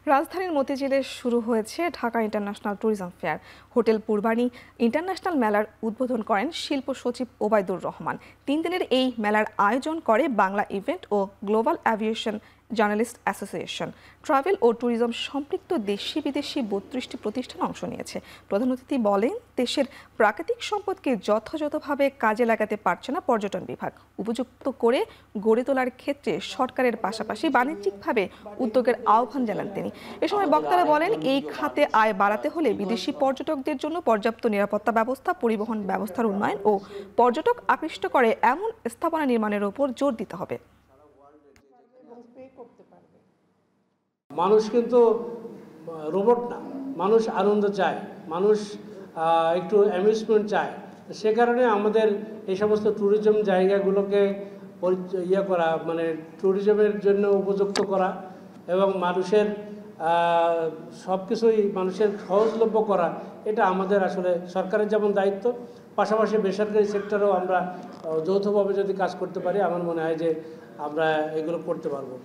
রাজধানীর মতিঝিলে শুরু হয়েছে Dhaka international tourism fair. Hotel Purbani international মেলার উদ্বোধন করেন শিল্প সচিব ওবায়দুর রহমান। 3 দিনের এই মেলার আয়োজন করে বাংলা ইভেন্ট ও global aviation journalist association. Travel ও ট্যুরিজম সম্পৃক্ত দেশি বিদেশি 32টি প্রতিষ্ঠান অংশ নিয়েছে। প্রধান অতিথি বলেন, দেশের প্রাকৃতিক সম্পদকে যথাযথভাবে কাজে লাগাতে পারছে না পর্যটন বিভাগ। উপযুক্ত করে গড়ে তোলার ক্ষেত্রে সরকারের পাশাপাশি বাণিজ্যিকভাবে উদ্যোগের আহ্বান জানান তিনি। এ সময় বক্তারা বলেন, এই খাতে আয় বাড়াতে হলে বিদেশি পর্যটকদের জন্য পর্যাপ্ত নিরাপত্তা ব্যবস্থা, পরিবহন ব্যবস্থার উন্নয়ন ও পর্যটক আকৃষ্ট করে এমন স্থাপনা নির্মাণের উপর জোর দিতে হবে। মানুষ কিন্তু রোবট না, মানুষ আনন্দ চায়, মানুষ একটু অ্যামিউজমেন্ট চায়। সে কারণে আমাদের এই সমস্ত ট্যুরিজম জায়গাগুলোকে করা, মানে ট্যুরিজমের জন্য উপযুক্ত করা এবং মানুষের সব কিছুই মানুষের সহজলভ্য করা, এটা আমাদের আসলে সরকারের যেমন দায়িত্ব, পাশাপাশি বেসরকারি সেক্টরেও আমরা যৌথভাবে যদি কাজ করতে পারি, আমার মনে হয় যে আমরা এগুলো করতে পারবো।